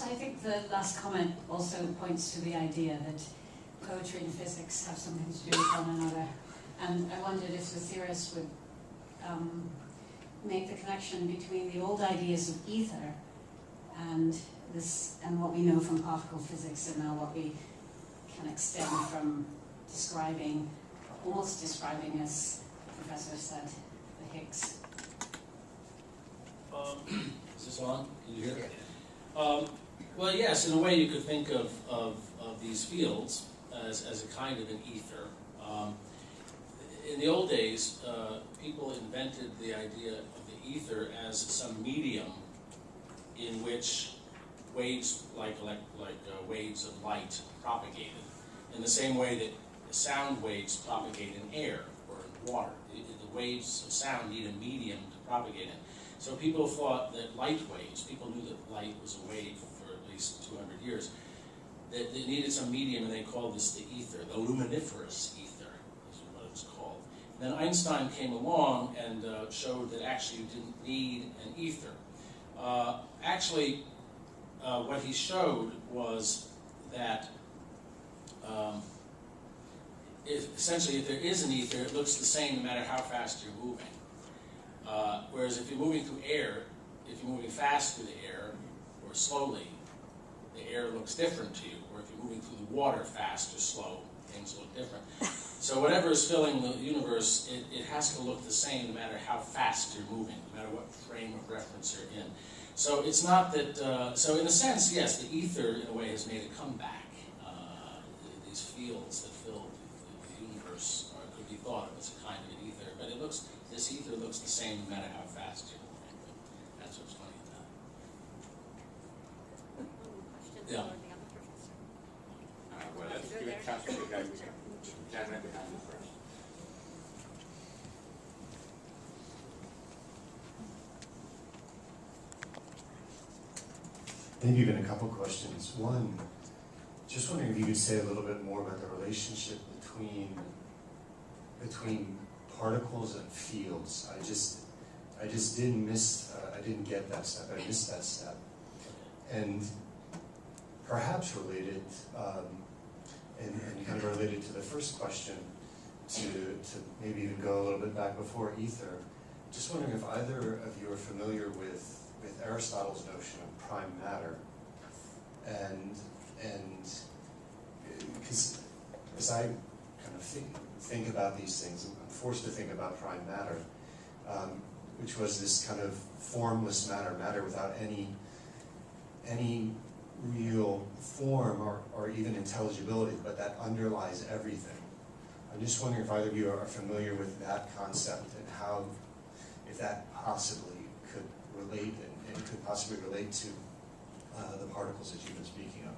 So I think the last comment also points to the idea that poetry and physics have something to do with one another. And I wondered if the theorists would make the connection between the old ideas of ether and this, and what we know from particle physics, and now what we can extend from describing, almost describing, as the professor said, the Higgs. Is this on? Can you hear it? Well, yes, in a way you could think of these fields as a kind of an ether. In the old days, people invented the idea of the ether as some medium in which waves, like waves of light, propagated, in the same way that sound waves propagate in air or in water. The waves of sound need a medium to propagate in. So people thought that light waves, people knew that light was a wave for at least 200 years, that they needed some medium, and they called this the ether, the luminiferous ether is what it was called. And then Einstein came along and showed that actually you didn't need an ether. What he showed was that essentially if there is an ether, it looks the same no matter how fast you're moving. Whereas if you're moving through air, if you're moving fast through the air or slowly, the air looks different to you. Or if you're moving through the water fast or slow, things look different. So whatever is filling the universe, it has to look the same no matter how fast you're moving, no matter what frame of reference you're in. So it's not that, so in a sense, yes, the ether in a way has made a comeback. These fields that fill the universe could be thought of as a kind of an ether, but it looks, this ether looks the same no matter how fast you're moving. That's what's funny about it. Yeah. Well, let's give a chance to the guy Janet behind you first. Maybe even a couple questions. One, just wondering if you could say a little bit more about the relationship between particles and fields. I just didn't I didn't get that step. I missed that step. And perhaps related, and kind of related to the first question, to maybe even go a little bit back before ether. Just wondering if either of you are familiar with Aristotle's notion of prime matter, and because as I kind of think about these things, I'm forced to think about prime matter, which was this kind of formless matter without any real form or even intelligibility, but that underlies everything. I'm just wondering if either of you are familiar with that concept and how, if that possibly could relate and could possibly relate to the particles that you've been speaking of.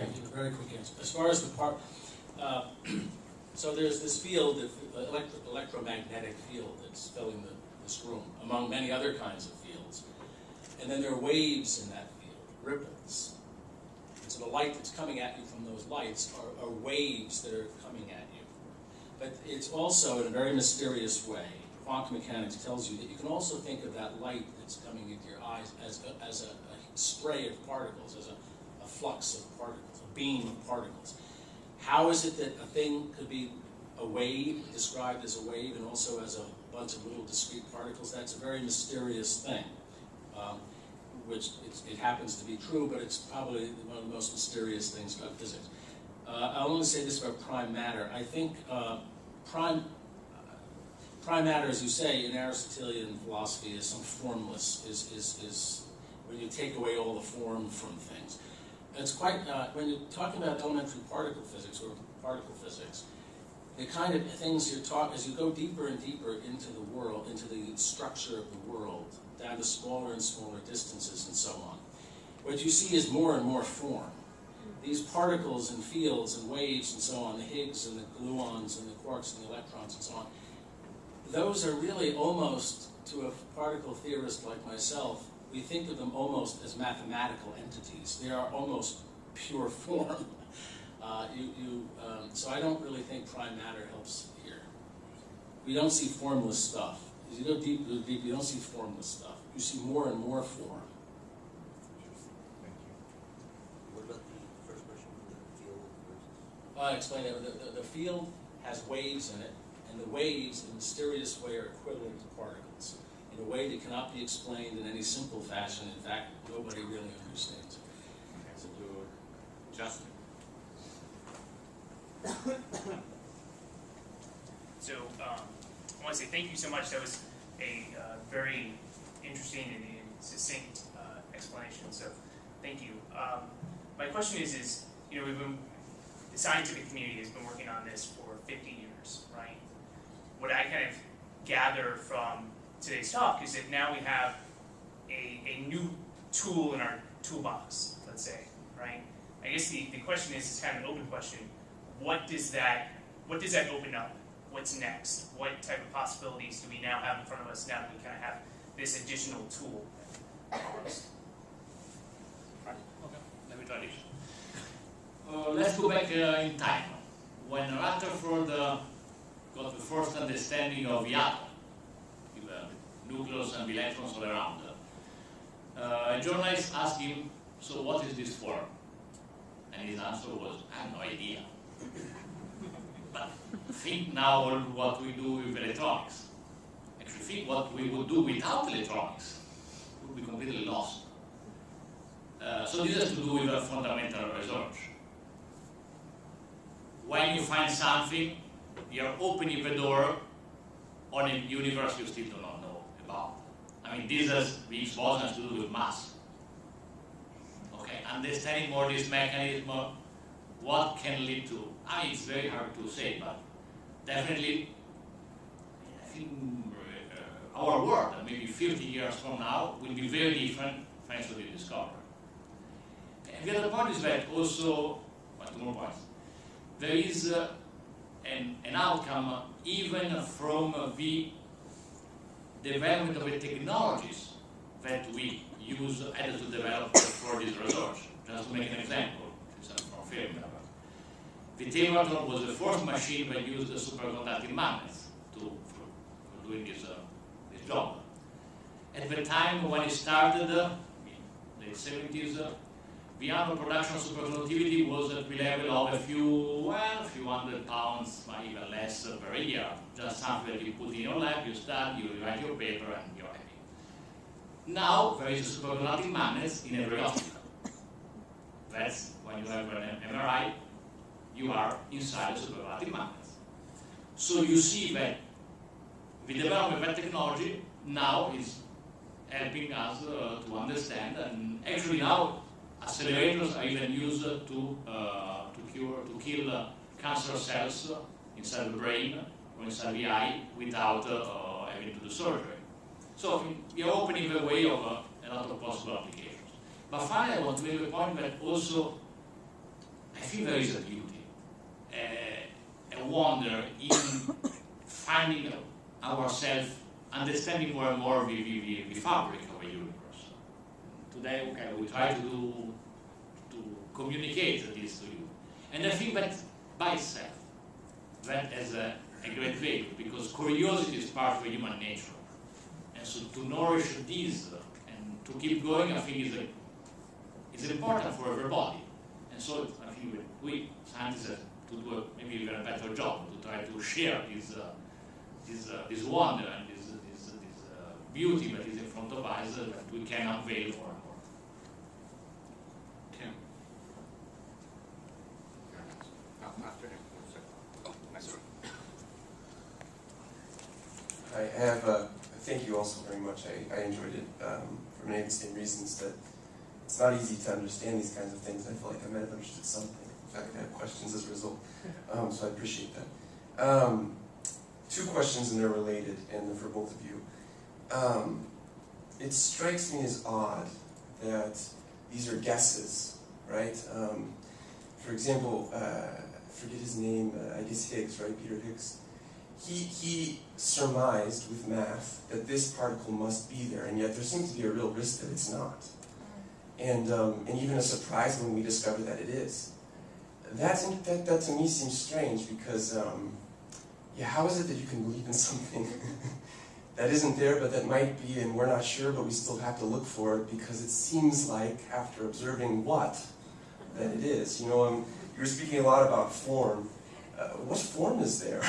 I'll give a very quick answer. As far as the so there's this field, electromagnetic field that's filling this room, among many other kinds of fields. And then there are waves in that field, ripples. And so the light that's coming at you from those lights are waves that are coming at you. But it's also, in a very mysterious way, quantum mechanics tells you that you can also think of that light that's coming into your eyes as a spray of particles, as a flux of particles, a beam of particles. How is it that a thing could be a wave, described as a wave, and also as a bunch of little discrete particles? That's a very mysterious thing, which it happens to be true, but it's probably one of the most mysterious things about physics. I want to say this about prime matter. I think prime matter, as you say, in Aristotelian philosophy, is some formless, is when you take away all the form from things. It's quite, when you're talking about elementary particle physics or particle physics, the kind of things you're talking, as you go deeper and deeper into the world, into the structure of the world, down to smaller and smaller distances and so on, what you see is more and more form. These particles and fields and waves and so on, the Higgs and the gluons and the quarks and the electrons and so on, those are really almost, to a particle theorist like myself, we think of them almost as mathematical entities. They are almost pure form. So I don't really think prime matter helps here. We don't see formless stuff. As you go deep, you don't see formless stuff. You see more and more form. Thank you. I'll explain it. The field has waves in it, and the waves, in a mysterious way, are equivalent to particles in a way that cannot be explained in any simple fashion. In fact, nobody really understands it. Okay, so to Justin. So I want to say thank you so much. That was a very interesting and succinct explanation. So thank you. My question is you know, the scientific community has been working on this for 50 years, right? What I kind of gather from today's talk is that now we have a new tool in our toolbox, let's say, right? I guess the question is kind of an open question. What does that open up? What's next? What type of possibilities do we now have in front of us now that we kind of have this additional tool? Let me try this. Let's go back in time. When Rutherford got the first understanding of the atom, with the nucleus and the electrons all around, a journalist asked him, so what is this for? And his answer was, I have no idea. But think now on what we do with electronics. Actually, think what we would do without electronics. We would be completely lost. So this has to do with a fundamental research. When you find something, you're opening the door on a universe you still do not know about. I mean, this has to do with mass. Okay, understanding more this mechanism, what can lead to? I mean, it's very hard to say, but definitely, I think our world, maybe 50 years from now, will be very different thanks to the discovery. And the other point is that also, two more points, there is an outcome even from the development of the technologies that we use either to develop for this research. Just to make an example, from Fermilab. The Thermaton was the first machine that used superconducting magnets for doing this job. At the time when it started, in the 70s, the annual production of superconductivity was at the level of a few hundred pounds, or even less per year. Just something that you put in your lab, you study, you write your paper, and you're happy. Now there is superconducting magnets in every hospital. That's when you have an MRI, you are inside the superconducting magnets. So you see that the development of that technology now is helping us to understand, and actually now accelerators are even used to kill cancer cells inside the brain or inside the eye without having to do surgery. So we are opening the way of a lot of possible applications. But finally, I want to make a point that also I think there is a beauty, a wonder in finding ourselves, understanding more and more the fabric of a universe. Today, we try to communicate this to you. And I think that by itself, that has a great value, because curiosity is part of human nature. And so to nourish this and to keep going, I think is important for everybody. And so I think we scientists have to do maybe even a better job to try to share this wonder and this beauty that is in front of us that we can unveil more and more. Tim. After him. Oh, nice. I have, thank you also very much. I enjoyed it for many of the same reasons that it's not easy to understand these kinds of things. I feel like I might have understood something. In fact, I have questions as a result, so I appreciate that. Two questions, and they're related, and for both of you. It strikes me as odd that these are guesses, right? For example, I forget his name, I guess Higgs, right? Peter Higgs. He surmised with math that this particle must be there, and yet there seems to be a real risk that it's not. And even a surprise when we discover that it is. That to me seems strange, because how is it that you can believe in something that isn't there, but that might be, and we're not sure, but we still have to look for it, because it seems like, after observing what, that it is. You know, you're speaking a lot about form. What form is there?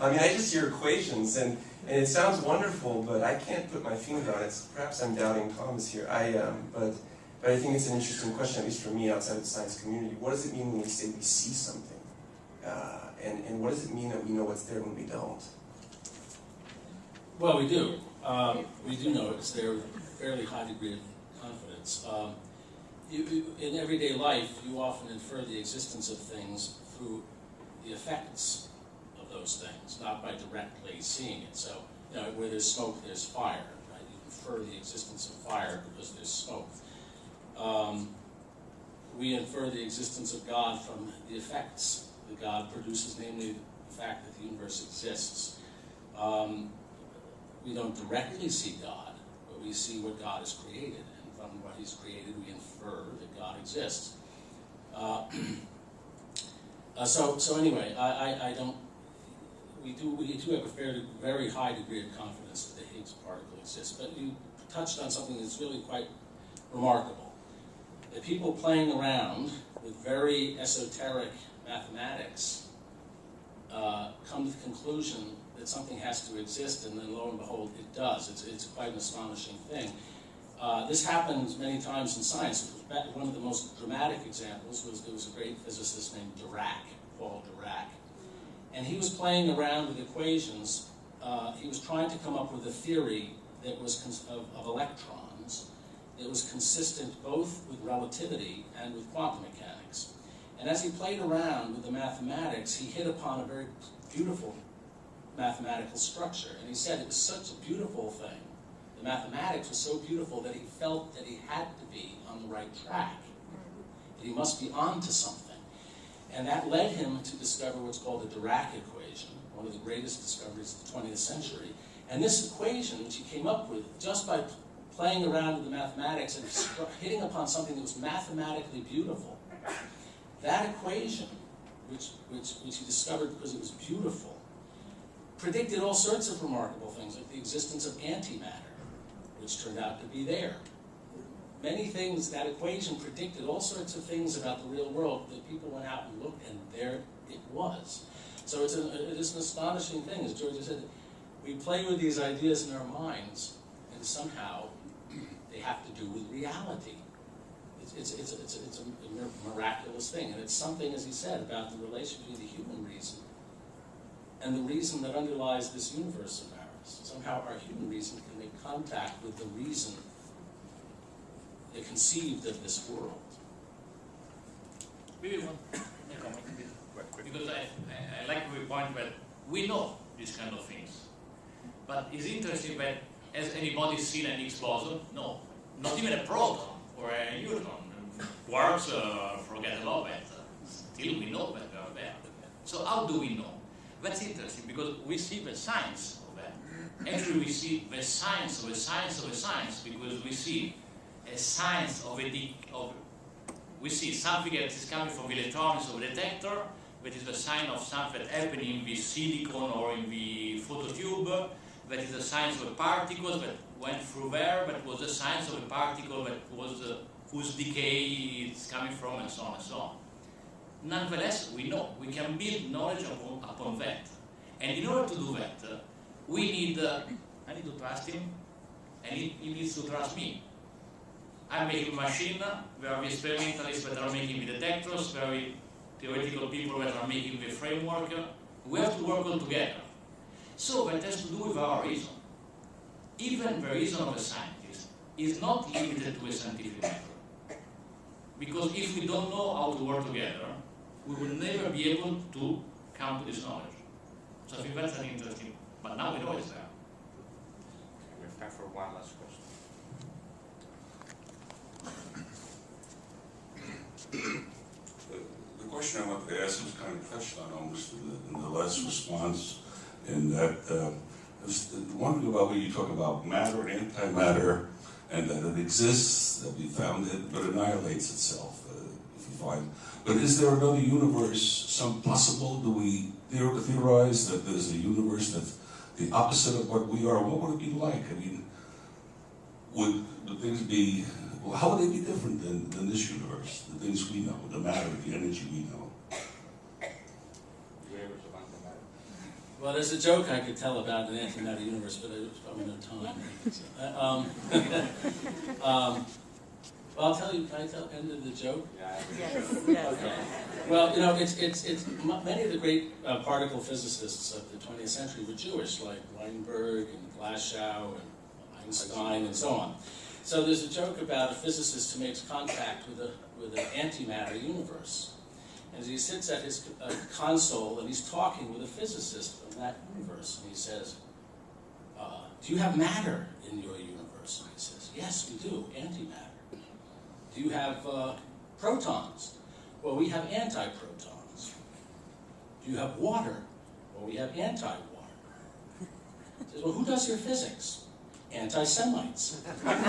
I mean, I just hear equations, and it sounds wonderful, but I can't put my finger on it. Perhaps I'm doubting Thomas here. But I think it's an interesting question, at least for me, outside of the science community. What does it mean when we say we see something? And what does it mean that we know what's there when we don't? Well, we do. We do know it's there with a fairly high degree of confidence. In everyday life, you often infer the existence of things through the effects of those things, not by directly seeing it. So, where there's smoke, there's fire. Right? You infer the existence of fire because there's smoke. We infer the existence of God from the effects that God produces, namely the fact that the universe exists. We don't directly see God, but we see what God has created, and from what He's created, we infer that God exists. So anyway, I don't. We do have a very high degree of confidence that the Higgs particle exists. But you touched on something that's really quite remarkable. The people playing around with very esoteric mathematics come to the conclusion that something has to exist, and then lo and behold, it does. It's quite an astonishing thing. This happens many times in science. One of the most dramatic examples was there was a great physicist named Paul Dirac, and he was playing around with equations. He was trying to come up with a theory that was of electrons that was consistent both with relativity and with quantum mechanics. And as he played around with the mathematics, he hit upon a very beautiful mathematical structure. And he said it was such a beautiful thing. The mathematics was so beautiful that he felt that he had to be on the right track, that he must be onto something. And that led him to discover what's called the Dirac equation, one of the greatest discoveries of the 20th century. And this equation, which he came up with just by playing around with the mathematics and hitting upon something that was mathematically beautiful, that equation, which he discovered because it was beautiful, predicted all sorts of remarkable things, like the existence of antimatter, which turned out to be there. Many things, that equation predicted all sorts of things about the real world that people went out and looked, and there it was. So it is an astonishing thing, as Giorgio said. We play with these ideas in our minds, and somehow they have to do with reality. It's a miraculous thing, and it's something, as he said, about the relation between the human reason and the reason that underlies this universe of ours. Somehow our human reason can make contact with the reason that conceived of this world. Maybe one comment, because I like your point that we know these kind of things. But it's interesting that has anybody seen an Higgs boson? No. Not even a proton or a neutron. Quarks, forget about that. Still we know that they are there. So how do we know? That's interesting because we see the science of that. Actually we see the science of the science of the science, because we see a science of we see something that is coming from the electronics of the detector, that is the sign of something that happened in the silicon or in the phototube. That is the science of the particles that went through there, but was the science of the particle that was whose decay is coming from, and so on and so on. Nonetheless, we know, we can build knowledge upon that. And in order to do that, we need, I need to trust him, and he needs to trust me. I'm making a machine, there are the experimentalists that are making the detectors, there are theoretical people that are making the framework. We have to work all together. So that has to do with our reason. Even the reason of a scientist is not limited to a scientific method. Because if we don't know how to work together, we will never be able to come to this knowledge. So I think that's an interesting, but now we know it's there. Okay, we have time for one last question. The question I want to ask was kind of touched on almost in the last response, in that I was wondering about when you talk about matter and antimatter, and that it exists, that we found it, but annihilates itself, if you find. But is there another universe, some possible? Do we theorize that there's a universe that's the opposite of what we are? What would it be like? I mean, would the things be Well, how would they be different than this universe, the things we know, the matter, the energy we know? Universe of antimatter. Well, there's a joke I could tell about an antimatter universe, but there's probably no time. Well, I'll tell you. Can I end of the joke? Yeah. Yes. Okay. Well, you know, many of the great particle physicists of the 20th century were Jewish, like Weinberg and Glasgow and Einstein and so on. So there's a joke about a physicist who makes contact with an antimatter universe. And he sits at his console and he's talking with a physicist from that universe. And he says, do you have matter in your universe? And he says, yes, we do, antimatter. Do you have protons? Well, we have antiprotons. Do you have water? Well, we have anti-water. He says, well, who does your physics? Anti-Semites. I'm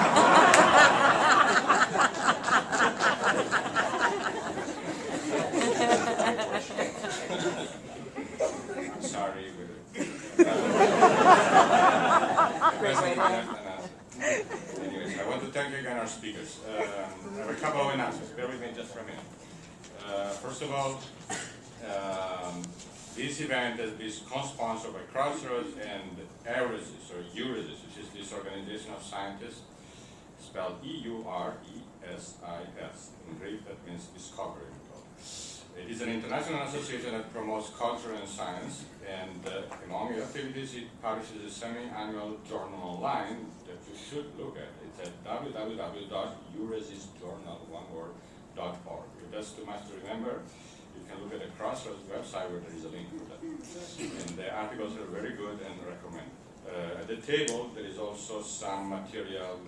sorry. Anyways, I want to thank again our speakers. I have a couple of announcements. Bear with me just for a minute. First of all, this event has been co-sponsored by Crossroads and Euresis, or Euresis, which is this organization of scientists, spelled E-U-R-E-S-I-S. In Greek, that means discovery. It is an international association that promotes culture and science, and among the activities, it publishes a semi-annual journal online that you should look at. It's at www.euresisjournal.org. If that's too much to remember, you can look at the Crossroads website where there is a link to that. And the articles are very good and recommended. At the table, there is also some material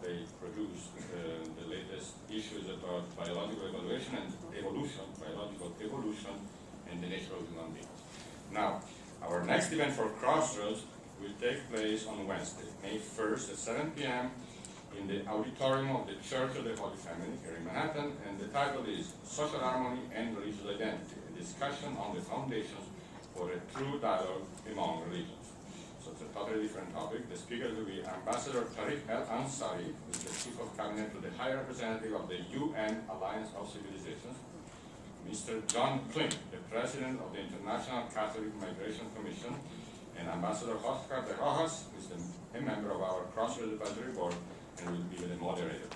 they produced. The latest issues about biological evolution and biological evolution, and the nature of human beings. Now, our next event for Crossroads will take place on Wednesday, May 1st at 7 p.m. in the auditorium of the Church of the Holy Family here in Manhattan, and the title is Social Harmony and Religious Identity, a discussion on the foundations for a true dialogue among religions. So it's a totally different topic. The speaker will be Ambassador Tariq El-Ansari, who is the Chief of Cabinet to the High Representative of the UN Alliance of Civilizations, Mr. John Klink, the President of the International Catholic Migration Commission, and Ambassador Oscar de Rojas, who is a member of our Crossroads Advisory Board and will be the moderator.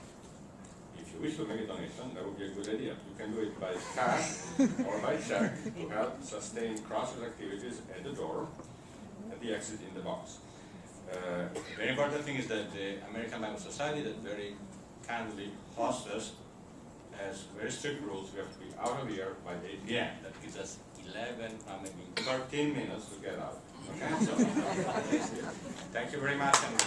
If you wish to make a donation, that would be a good idea. You can do it by cash or by check to help sustain Crossroads activities at the door, at the exit in the box. Very important thing is that the American Bible Society, that very kindly hosts us, has very strict rules. We have to be out of here by 8 p.m. That gives us maybe 13 minutes to get out. Okay? So, thank you very much. And